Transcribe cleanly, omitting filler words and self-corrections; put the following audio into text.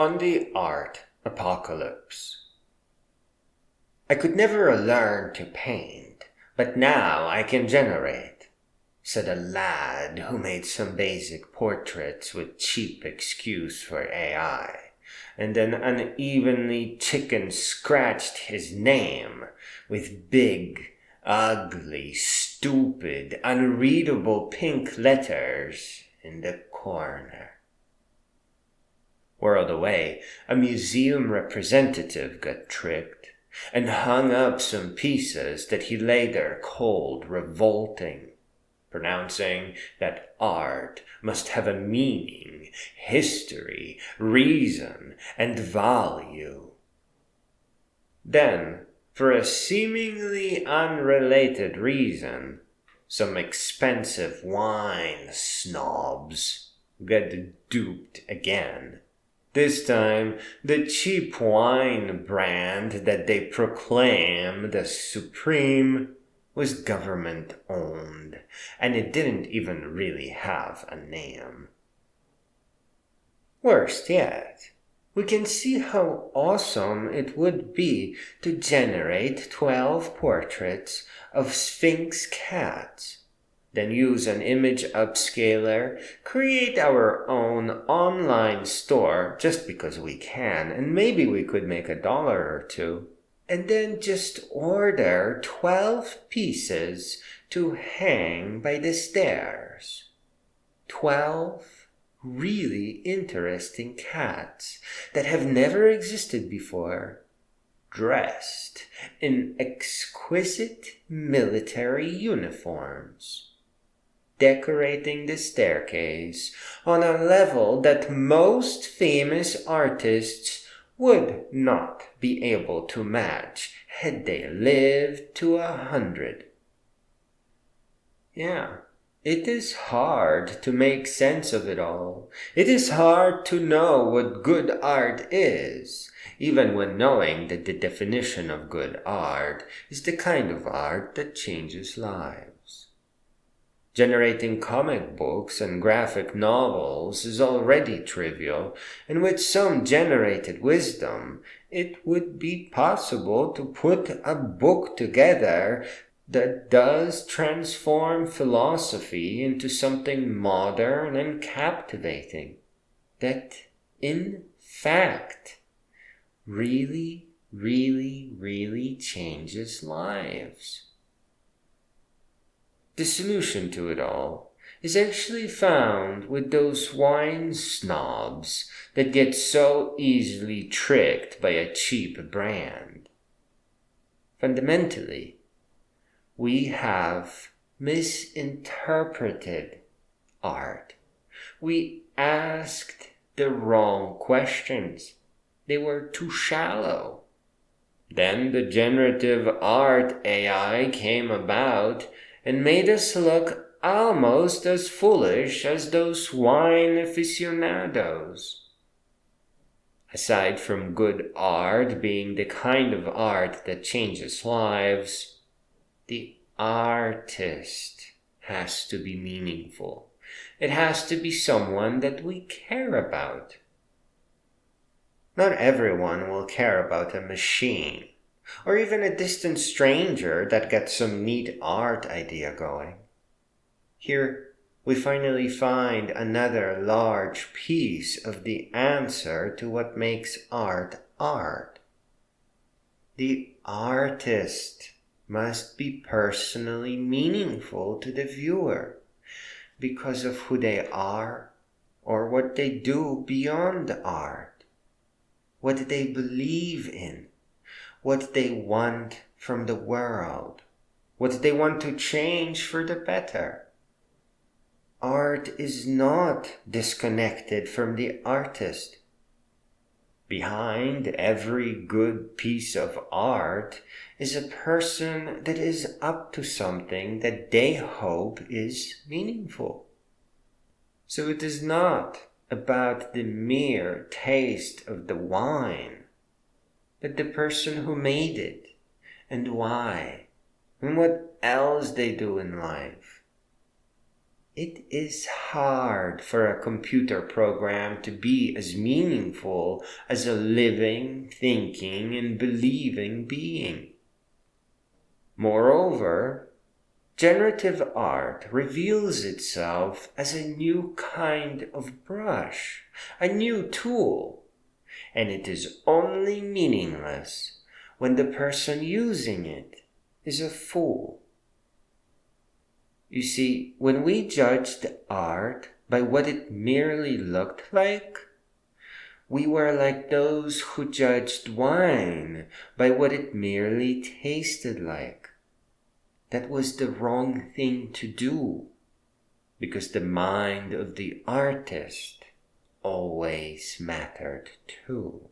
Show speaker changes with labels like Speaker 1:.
Speaker 1: on the art apocalypse. I could never learn to paint, but now I can generate, said a lad who made some basic portraits with cheap excuse for AI, and then unevenly chicken scratched his name with big, ugly, stupid, unreadable pink letters in the corner. Whirled away, a museum representative got tricked and hung up some pieces that he later called revolting, pronouncing that art must have a meaning, history, reason, and value. Then, for a seemingly unrelated reason, some expensive wine snobs got duped again. This time, the cheap wine brand that they proclaimed as supreme was government-owned, and it didn't even really have a name. Worst yet, we can see how awesome it would be to generate 12 portraits of Sphinx cats, then use an image upscaler, create our own online store just because we can, and maybe we could make $1 or $2, and then just order 12 pieces to hang by the stairs. 12 really interesting cats that have never existed before, dressed in exquisite military uniforms, decorating the staircase on a level that most famous artists would not be able to match had they lived to 100. Yeah, it is hard to make sense of it all. It is hard to know what good art is, even when knowing that the definition of good art is the kind of art that changes lives. Generating comic books and graphic novels is already trivial, and with some generated wisdom, it would be possible to put a book together that does transform philosophy into something modern and captivating, that, in fact, really, really, really changes lives. The solution to it all is actually found with those wine snobs that get so easily tricked by a cheap brand. Fundamentally, we have misinterpreted art. We asked the wrong questions. They were too shallow. Then the generative art AI came about and made us look almost as foolish as those wine aficionados. Aside from good art being the kind of art that changes lives, the artist has to be meaningful. It has to be someone that we care about. Not everyone will care about a machine, or even a distant stranger that gets some neat art idea going. Here, we finally find another large piece of the answer to what makes art art. The artist must be personally meaningful to the viewer because of who they are or what they do beyond art, what they believe in, what they want from the world, what they want to change for the better. Art is not disconnected from the artist. Behind every good piece of art is a person that is up to something that they hope is meaningful. So it is not about the mere taste of the wine, but the person who made it, and why, and what else they do in life. It is hard for a computer program to be as meaningful as a living, thinking, and believing being. Moreover, generative art reveals itself as a new kind of brush, a new tool, and it is only meaningless when the person using it is a fool. You see, when we judged art by what it merely looked like, we were like those who judged wine by what it merely tasted like. That was the wrong thing to do, because the mind of the artist always mattered too.